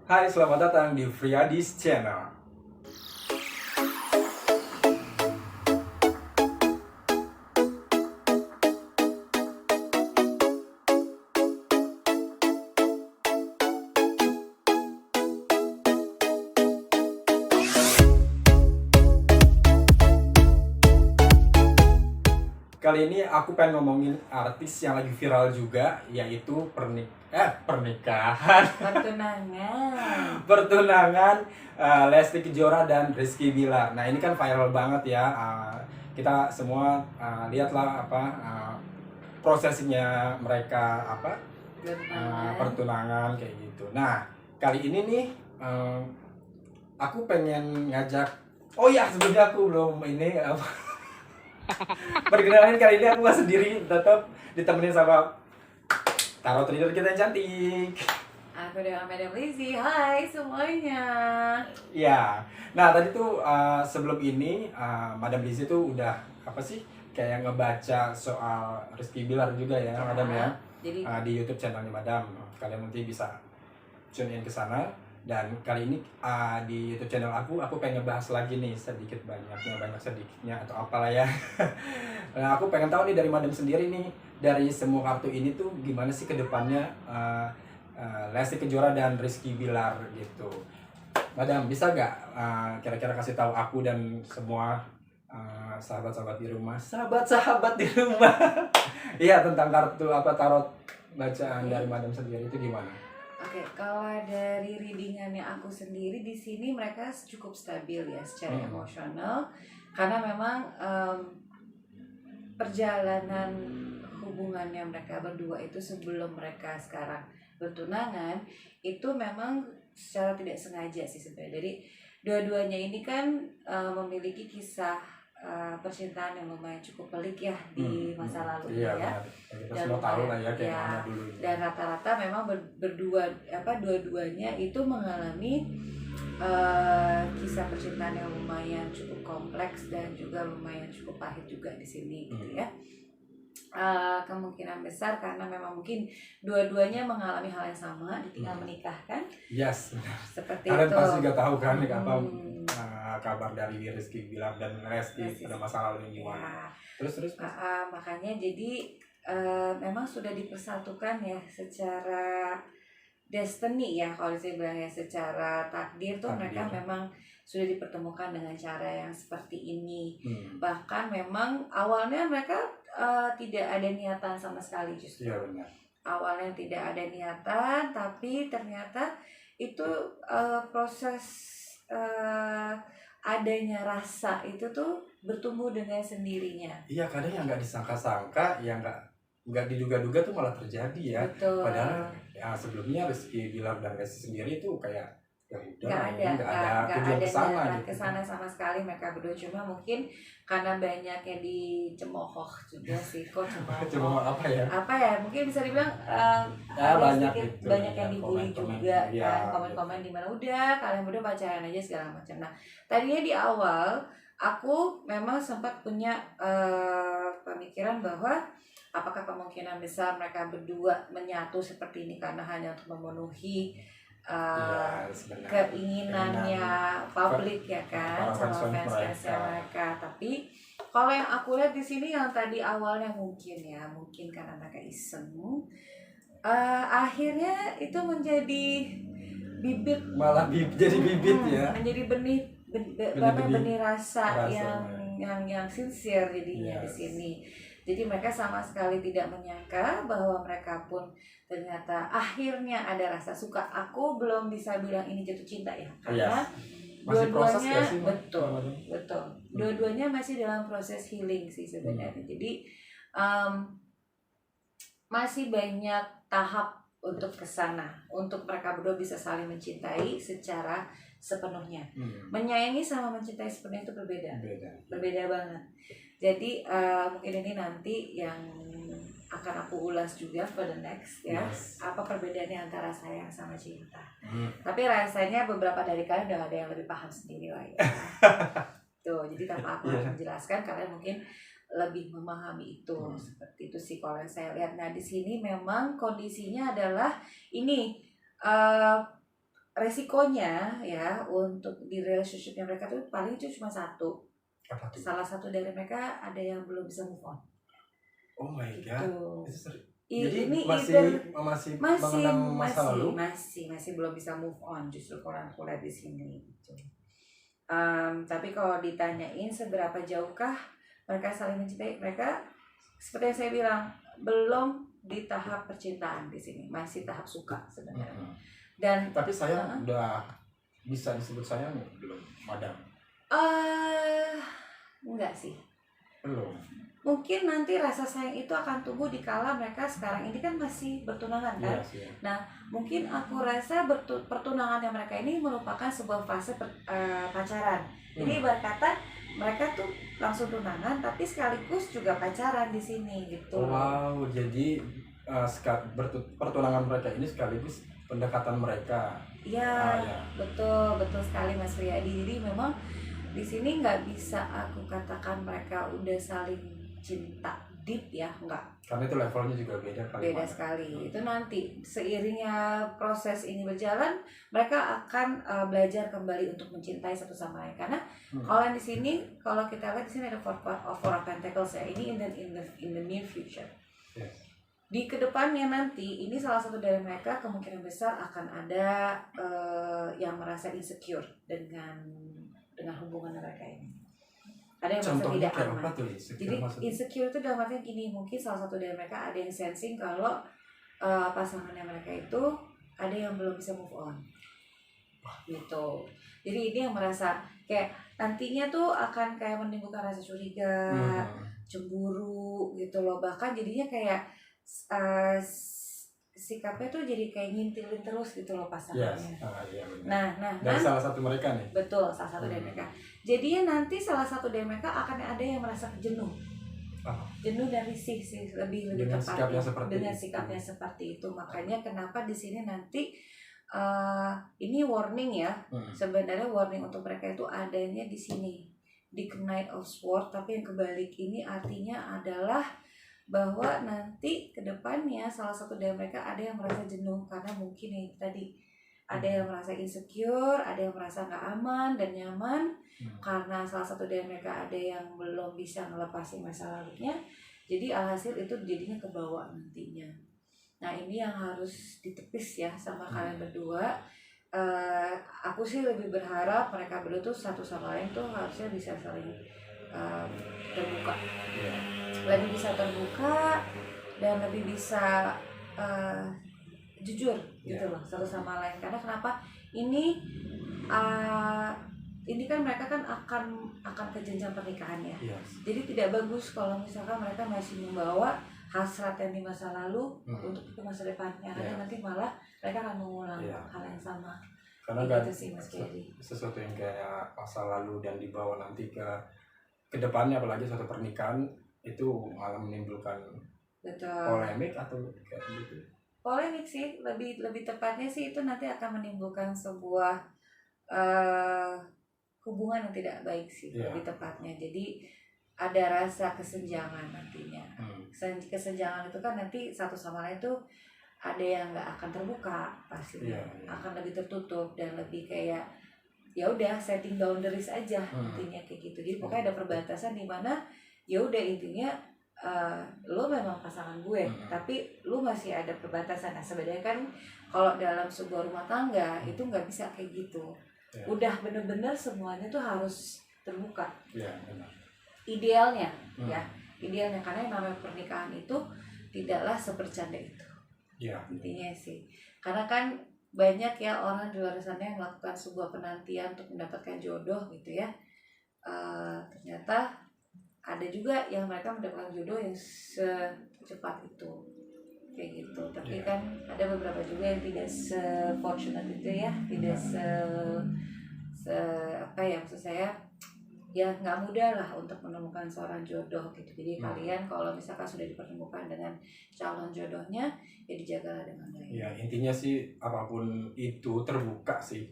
Hai, selamat datang di Friadis Channel. Kali ini aku pengen ngomongin artis yang lagi viral juga, yaitu pernikahan. Pertunangan Lesti Kejora dan Rizky Bilar. Nah, ini kan viral banget ya. Kita semua lihatlah prosesnya mereka pertunangan kayak gitu. Nah, kali ini nih aku pengen ngajak. Oh ya, sebelumnya aku belum ini perkenalkan, kali ini aku gak sendiri, tetap ditemenin sama tarot reader kita yang cantik. Aku dengan Madam Lizzy. Hai semuanya. Ya, nah tadi tuh sebelum ini Madam Lizzy tuh udah kayak ngebaca soal Rizky Bilar juga ya, Madam ya. Jadi di YouTube channelnya Madam, kalian nanti bisa tune in ke sana. Dan kali ini di YouTube channel aku pengen ngebahas lagi nih banyak sedikitnya atau apalah ya. Nah, aku pengen tahu nih dari Madam sendiri nih, dari semua kartu ini tuh gimana sih kedepannya Lesti Kejora dan Rizky Bilar gitu. Madam, bisa nggak kira-kira kasih tahu aku dan semua sahabat-sahabat di rumah, iya, tentang kartu tarot bacaan dari Madam sendiri itu gimana? Oke, kalau dari readingannya aku sendiri di sini mereka cukup stabil ya secara emosional, karena memang perjalanan hubungannya mereka berdua itu sebelum mereka sekarang bertunangan itu memang secara tidak sengaja sih sebenarnya. Jadi dua-duanya ini kan memiliki kisah percintaan yang lumayan cukup pelik ya di masa lalu ya. Kita semua tahu lah ya kayak mana dulu. Dan rata-rata memang dua-duanya itu mengalami kisah percintaan yang lumayan cukup kompleks dan juga lumayan cukup pahit juga di sini gitu ya. Kemungkinan besar karena memang mungkin dua-duanya mengalami hal yang sama, ditinggal menikah kan? Yes. Seperti kalian itu. Pasti juga tahu kan kabar dari Rizky Bilar dan Lesti pada masa lalu ini gimana? Terus. Makanya jadi memang sudah dipersatukan ya secara destiny ya, kalau saya bilang ya, secara takdir tuh mereka memang sudah dipertemukan dengan cara yang seperti ini. Bahkan memang awalnya mereka tidak ada niatan sama sekali justru. Iya, benar. Awalnya tidak ada niatan, tapi ternyata itu proses adanya rasa itu tuh bertumbuh dengan sendirinya. Iya, kadang yang nggak disangka-sangka, yang nggak diduga-duga tuh malah terjadi ya. Betul. Padahal ya sebelumnya Rizky Bilar dan Lesti sendiri tuh kayak nggak ada tujuan kesana gitu. kesana sama sekali mereka berdua, cuma mungkin karena banyak yang dicemooh juga sih. Kok cemooh apa ya, mungkin bisa dibilang banyak yang dibully juga kan, komen-komen di mana udah kalian berdua pacaran aja segala macam. Nah, tadinya di awal aku memang sempat punya pemikiran bahwa apakah kemungkinan besar mereka berdua menyatu seperti ini karena hanya untuk memenuhi keinginannya publik ya kan, sama fans-fansnya mereka. Tapi kalau yang aku lihat di sini yang tadi awalnya mungkin karena mereka iseng, akhirnya itu menjadi bibit, jadi bibit ya, menjadi benih rasa yang sincere jadinya di sini. Jadi mereka sama sekali tidak menyangka bahwa mereka pun ternyata akhirnya ada rasa suka. Aku belum bisa bilang ini jatuh cinta ya, karena dua-duanya betul. Dua-duanya masih dalam proses healing sih sebenarnya. Jadi masih banyak tahap untuk kesana, untuk mereka berdua bisa saling mencintai secara sepenuhnya. Menyayangi sama mencintai sepenuhnya itu berbeda banget. Jadi mungkin ini nanti yang akan aku ulas juga for the next ya. Apa perbedaannya antara sayang sama cinta. Tapi rasanya beberapa dari kalian udah ada yang lebih paham sendiri lah ya. Tuh, jadi tanpa aku harus menjelaskan, kalian mungkin lebih memahami itu. Seperti itu sih kalau yang saya lihat. Nah, di sini memang kondisinya adalah ini resikonya ya untuk di relationshipnya mereka tuh paling itu cuma satu. Apa tuh? Salah satu dari mereka ada yang belum bisa move on. Oh my Gitu. god. Itu jadi ini masih mengenang masa lalu. masih belum bisa move on justru kalau aku lihat di sini gitu. Tapi kalau ditanyain seberapa jauhkah mereka saling mencintai, mereka seperti yang saya bilang belum di tahap percintaan di sini, masih tahap suka sebenarnya. Dan tapi sayang udah bisa disebut sayang belum, madam? Enggak sih. Belum. Mungkin nanti rasa sayang itu akan tumbuh di kala mereka sekarang ini kan masih bertunangan kan. Yes, yeah. Nah, mungkin aku rasa pertunangannya mereka ini merupakan sebuah fase pacaran. Jadi berkata mereka tuh langsung tunangan tapi sekaligus juga pacaran di sini gitu. Wow, jadi pertunangan mereka ini sekaligus pendekatan mereka. Iya, ya. betul sekali Mas Riyadi. Jadi memang di sini nggak bisa aku katakan mereka udah saling cinta deep ya, enggak. Karena itu levelnya juga beda kali. Beda sekali. Itu nanti seiringnya proses ini berjalan, mereka akan belajar kembali untuk mencintai satu sama lain. Karena kalau di sini, kalau kita lihat di sini ada four of pentacles ya. Ini in the near future. Yes. Di kedepannya nanti, ini salah satu dari mereka kemungkinan besar akan ada yang merasa insecure dengan hubungan mereka ini. Ada yang merasa tidak aman. Jadi insecure itu dalam artinya gini, mungkin salah satu dari mereka ada yang sensing kalau pasangannya mereka itu ada yang belum bisa move on. Gitu. Jadi ini yang merasa kayak nantinya tuh akan kayak menimbulkan rasa curiga, cemburu gitu loh. Bahkan jadinya kayak sikapnya tuh jadi kayak ngintilin terus gitu loh pasangannya. Yes. Iya, nah, dari salah satu mereka nih. Betul, salah satu dari mereka. Jadinya nanti salah satu dari mereka akan ada yang merasa jenuh. Jenuh dan risih sih lebih dengan tepatnya dengan sikapnya seperti itu. Makanya kenapa di sini nanti ini warning ya. Sebenarnya warning untuk mereka itu adanya di sini di Knight of Swords, tapi yang kebalik ini artinya adalah bahwa nanti kedepannya salah satu dari mereka ada yang merasa jenuh karena mungkin yang tadi ada yang merasa insecure, ada yang merasa nggak aman dan nyaman karena salah satu dari mereka ada yang belum bisa melepasi masa lalunya. Jadi alhasil itu jadinya kebawa nantinya. Nah ini yang harus ditepis ya sama kalian berdua. Aku sih lebih berharap mereka berdua tuh satu sama lain tuh harusnya bisa saling terbuka. Lebih bisa terbuka dan lebih bisa jujur gitu loh satu sama lain. Karena kenapa ini kan mereka kan akan ke jenjang pernikahan ya. Jadi tidak bagus kalau misalkan mereka masih membawa hasrat yang di masa lalu untuk ke masa depannya. Karena nanti malah mereka akan mengulang hal yang sama. Karena kan gitu sih, Mas Kedi. Sesuatu yang kayak masa lalu dan dibawa nanti ke depannya, apalagi suatu pernikahan itu malah menimbulkan polemik atau kayak gitu. Polemik sih, lebih tepatnya sih itu nanti akan menimbulkan sebuah hubungan yang tidak baik sih, lebih tepatnya. Jadi ada rasa kesenjangan nantinya. Kesenjangan itu kan nanti satu sama lain tuh ada yang nggak akan terbuka pastinya, akan lebih tertutup dan lebih kayak ya udah setting boundaries aja intinya kayak gitu. Jadi pokoknya ada perbatasan di mana ya udah intinya lo memang pasangan gue, tapi lo masih ada perbatasan. Nah sebenarnya kan kalau dalam sebuah rumah tangga itu nggak bisa kayak gitu. Udah bener-bener semuanya tuh harus terbuka. Idealnya ya, idealnya karena yang namanya pernikahan itu tidaklah sebercanda itu. Intinya sih, karena kan banyak ya orang di luar sana yang melakukan sebuah penantian untuk mendapatkan jodoh gitu ya. Ternyata ada juga yang mereka mendapatkan jodoh yang secepat itu kayak gitu. Tapi kan ada beberapa juga yang tidak se-fortunate itu ya, tidak apa ya maksud saya ya nggak mudah lah untuk menemukan seorang jodoh gitu. Jadi kalian kalau misalkan sudah dipertemukan dengan calon jodohnya ya dijagalah dengan baik. Ya intinya sih apapun itu terbuka sih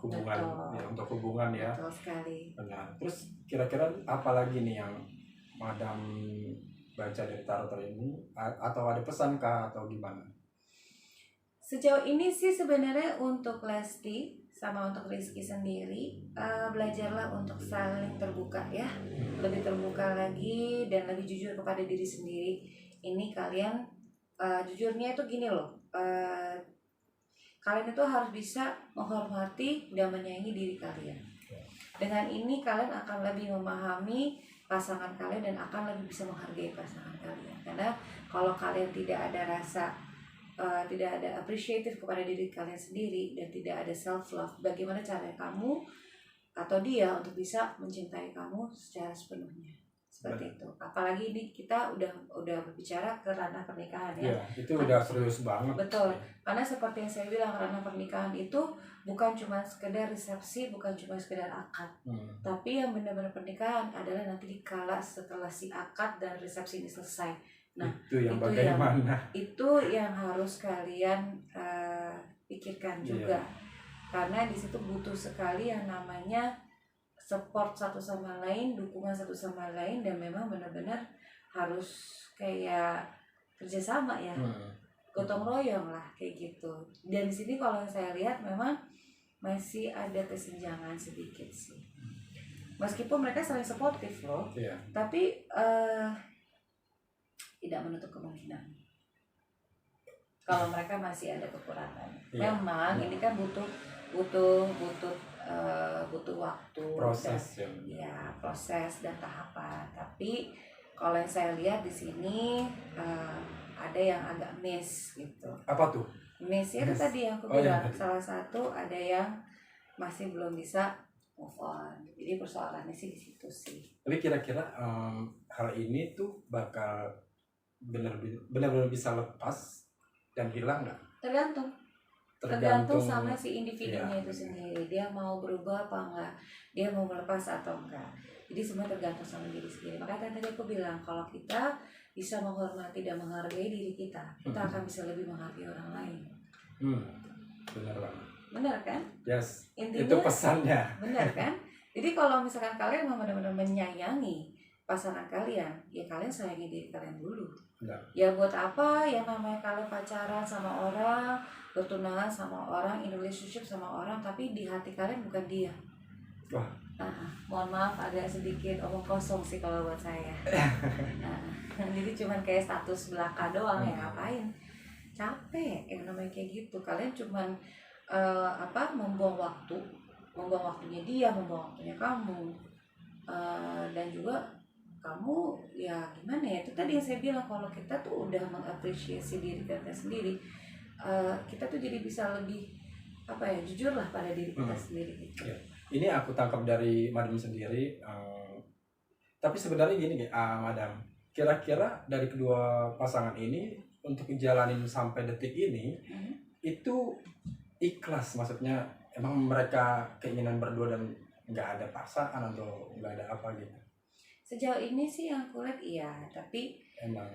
hubungan. Betul. Ya untuk hubungan ya. Betul sekali. Benar. Terus kira-kira apa lagi nih yang Madam baca dari tarot ini, atau ada pesan kah atau gimana? Sejauh ini sih sebenarnya untuk Lesti sama untuk Rizky sendiri, belajarlah untuk saling terbuka ya, lebih terbuka lagi dan lebih jujur kepada diri sendiri. Ini kalian jujurnya itu gini loh, kalian itu harus bisa menghormati dan menyayangi diri kalian. Dengan ini kalian akan lebih memahami pasangan kalian dan akan lebih bisa menghargai pasangan kalian. Karena kalau kalian tidak ada rasa, tidak ada appreciative kepada diri kalian sendiri dan tidak ada self love, bagaimana caranya kamu atau dia untuk bisa mencintai kamu secara sepenuhnya? Seperti itu. Apalagi ini kita udah berbicara ke ranah pernikahan ya. Itu udah serius banget. Betul. Karena seperti yang saya bilang, ranah pernikahan itu bukan cuma sekedar resepsi, bukan cuma sekedar akad. Tapi yang benar-benar pernikahan adalah nanti dikala setelah si akad dan resepsi ini selesai. Nah, itu yang bagaimana? Itu yang harus kalian pikirkan juga. Karena di situ butuh sekali yang namanya support satu sama lain, dukungan satu sama lain, dan memang benar-benar harus kayak kerjasama ya, gotong royong lah kayak gitu. Dan di sini kalau saya lihat memang masih ada kesenjangan sedikit sih. Meskipun mereka saling suportif loh, tapi tidak menutup kemungkinan kalau mereka masih ada kekurangan. Memang ini kan butuh waktu, proses dan, proses dan tahapan. Tapi kalau yang saya lihat di sini ada yang agak miss gitu. Apa tuh? Miss itu tadi yang aku bilang, salah satu ada yang masih belum bisa move on. Jadi persoalannya sih di situ sih. Tapi kira-kira hal ini tuh bakal benar-benar bisa lepas dan hilang nggak? Tergantung sama si individunya itu sendiri. Dia mau berubah apa enggak, dia mau melepas atau enggak. Jadi semua tergantung sama diri sendiri. Makanya tadi aku bilang, kalau kita bisa menghormati dan menghargai diri kita, kita akan bisa lebih menghargai orang lain. Benar banget. Benar kan? Yes. Intinya, itu pesannya. Benar kan? Jadi kalau misalkan kalian mau benar-benar menyayangi pasangan kalian, ya kalian sayangi diri kalian dulu. Ya buat apa yang namanya kalian pacaran sama orang, bertunangan sama orang, in relationship sama orang, tapi di hati kalian bukan dia. Wah. Mohon maaf agak sedikit omong kosong sih kalau buat saya. Jadi cuman kayak status belaka doang, ya ngapain? Capek yang namanya kayak gitu. Kalian cuman membuang waktunya dia, membuang waktunya kamu, dan juga kamu ya gimana ya, itu tadi yang saya bilang, kalau kita tuh udah mengapresiasi diri kita sendiri, kita tuh jadi bisa lebih jujur lah pada diri kita sendiri gitu. Ini aku tangkap dari Madam sendiri, tapi sebenarnya gini Madam, kira-kira dari kedua pasangan ini untuk jalanin sampai detik ini itu ikhlas, maksudnya emang mereka keinginan berdua dan nggak ada paksaan atau nggak ada apa gitu? Sejauh ini sih yang aku lihat iya, tapi emang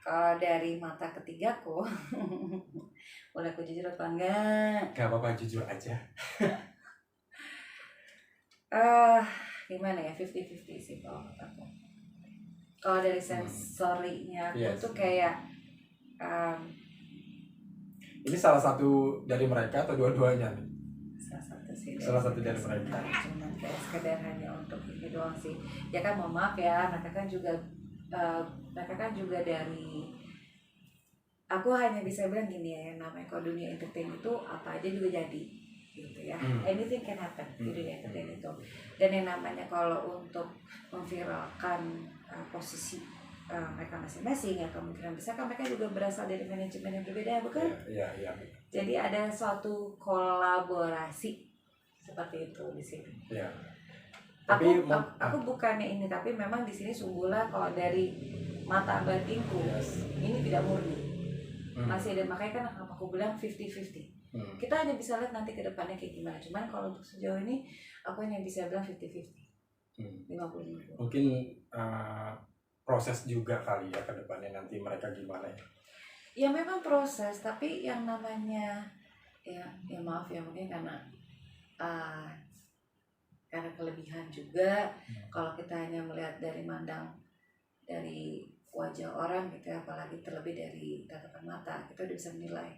kalau dari mata ketigaku, boleh aku jujur apa enggak? Gak apa-apa, jujur aja. Gimana ya, 50-50 sih kalau aku. Kalau dari sensorinya aku tuh kayak ini salah satu dari mereka atau dua-duanya nih? Salah satu dari mereka. Cuma kayak sekedar hanya untuk ini doang sih. Ya kan, mohon maaf ya, mereka kan juga dari, aku hanya bisa bilang gini ya, yang namanya kalau dunia entertain itu apa aja juga jadi gitu ya. Anything can happen di dunia entertain itu. Dan yang namanya kalau untuk memviralkan posisi mereka masing-masing, ya kemungkinan besar kan mereka juga berasal dari manajemen yang berbeda, bukan? Iya. Jadi ada suatu kolaborasi seperti itu di sini. Iya. Aku bukannya ini, tapi memang di sini sungguhlah kalau dari mata batinku ini tidak murni. Masih ada, makanya kan aku bilang 50-50. Kita hanya bisa lihat nanti ke depannya kayak gimana. Cuman kalau untuk sejauh ini aku hanya bisa bilang 50-50. 50-50. Mungkin proses juga kali ya ke depannya nanti mereka gimana ya. Ya memang proses, tapi yang namanya ya maaf ya, mungkin karena kelebihan juga. Kalau kita hanya melihat dari wajah orang gitu ya, apalagi terlebih dari tatapan mata, kita udah bisa menilai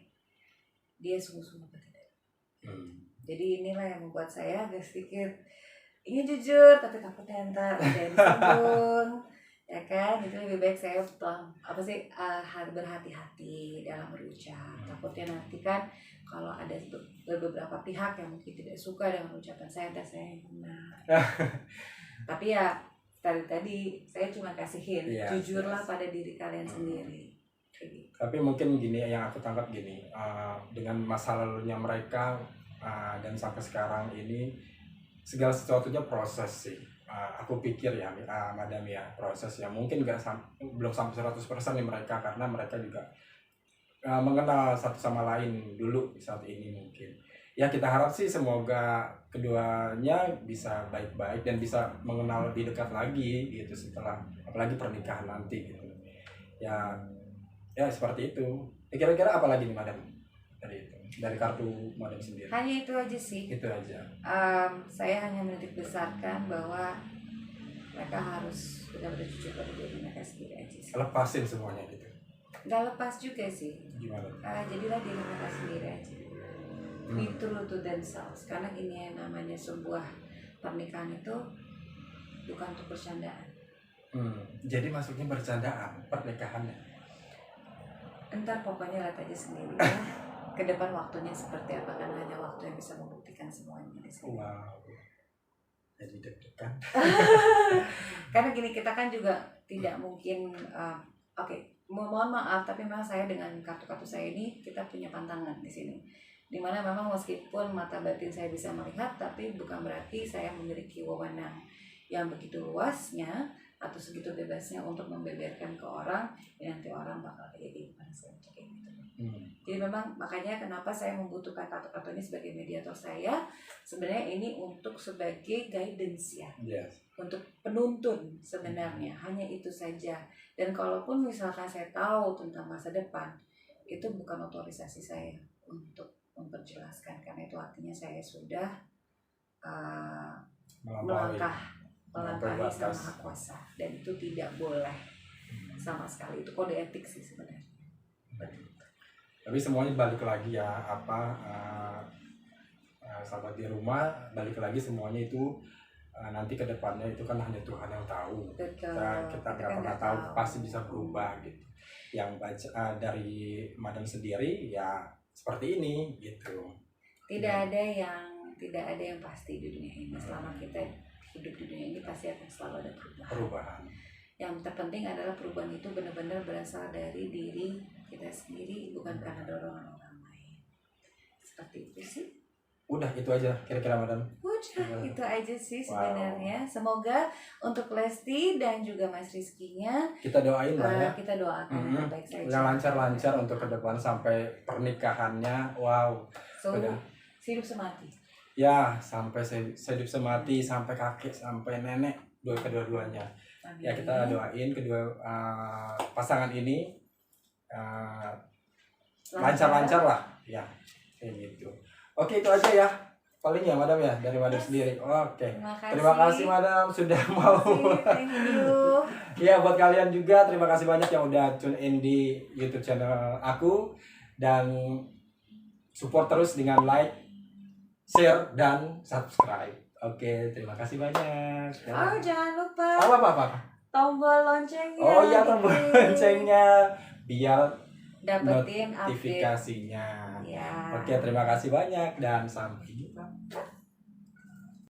dia sungguh-sungguh apa tidak. Jadi inilah yang membuat saya agak sedikit ingin jujur tapi takutnya ntar ada yang disinggung ya kan. Jadi lebih baik saya berhati-hati dalam berucap. Takutnya nanti kan kalau ada beberapa pihak yang mungkin tidak suka dengan ucapan saya dan saya yang benar. Tapi ya tadi saya cuma kasihin, jujurlah pada diri kalian sendiri. Tapi mungkin gini yang aku tangkap gini, dengan masa lalunya mereka dan sampai sekarang ini segala sesuatunya proses sih. Aku pikir ya, Madam ya, proses ya mungkin belum sampai 100% nih mereka, karena mereka juga mengenal satu sama lain dulu saat ini mungkin. Ya kita harap sih semoga keduanya bisa baik-baik dan bisa mengenal lebih dekat lagi gitu setelah apalagi pernikahan nanti gitu. Ya seperti itu. Kira-kira apa lagi nih Madam dari kartu Madam sendiri? Hanya itu aja sih. Itu aja. Saya hanya menitik besarkan bahwa mereka harus benar-benar jujur pada diri mereka sendiri aja sih. Lepasin semuanya gitu. Nggak lepas juga sih. Gimana? Jadilah diri mereka sendiri aja. Be true to themselves. Karena ini yang namanya sebuah pernikahan itu bukan untuk bercandaan. Jadi masuknya bercandaan pernikahannya. Entar pokoknya lihat aja sendiri ya. Ke depan waktunya seperti apa, kan hanya waktu yang bisa membuktikan semuanya di sini. Wow. Jadi deg-degan. Karena gini, kita kan juga tidak mungkin mohon maaf tapi memang saya dengan kartu-kartu saya ini kita punya pantangan di sini. Dimana memang meskipun mata batin saya bisa melihat, tapi bukan berarti saya memiliki wewenang yang begitu luasnya atau segitu bebasnya untuk membeberkan ke orang yang nanti orang bakal jadi pada saya kayak gitu. Jadi memang makanya kenapa saya membutuhkan kartu-kartu ini sebagai mediator saya, sebenarnya ini untuk sebagai guidance ya, untuk penuntun sebenarnya, hanya itu saja. Dan kalaupun misalkan saya tahu tentang masa depan, itu bukan otorisasi saya untuk memperjelaskan, karena itu artinya saya sudah melangkahi Sang Maha Kuasa, dan itu tidak boleh sama sekali. Itu kode etik sih sebenarnya. Tapi semuanya balik lagi ya, sahabat di rumah, balik lagi semuanya itu nanti ke depannya itu kan hanya Tuhan yang tahu. Kita nggak pernah tahu, pasti bisa berubah gitu. Yang baca dari Madam sendiri ya seperti ini gitu. Tidak ada yang pasti di dunia ini. Selama kita hidup di dunia ini pasti akan selalu ada perubahan. Yang terpenting adalah perubahan itu benar-benar berasal dari diri kita sendiri, bukan karena dorongan orang lain. Seperti itu sih. Udah itu aja kira-kira Madam. Udah itu aja sih sebenarnya. Semoga untuk Lesti dan juga Mas Rizky-nya kita doain lah ya. Kita doakan yang terbaik saja. Yang lancar-lancar untuk ke depan sampai pernikahannya. Wow. Hidup semati. Ya, sampai hidup semati, sampai kakek, sampai nenek, kedua-duanya. Amin. Ya kita doain kedua pasangan ini lancar-lancar lah. Ya, kayak gitu. Oke, itu aja ya. Paling ya Madam ya, dari Madam sendiri. Oke. Terima kasih Madam sudah mau. Thank you. Ya, buat kalian juga terima kasih banyak yang udah tune in di YouTube channel aku, dan support terus dengan like, share, dan subscribe. Oke, terima kasih banyak. Jangan lupa. Apa? Tombol loncengnya. Oh iya, tombol loncengnya biar dapetin notifikasinya. Ya. Oke, terima kasih banyak dan sampai jumpa.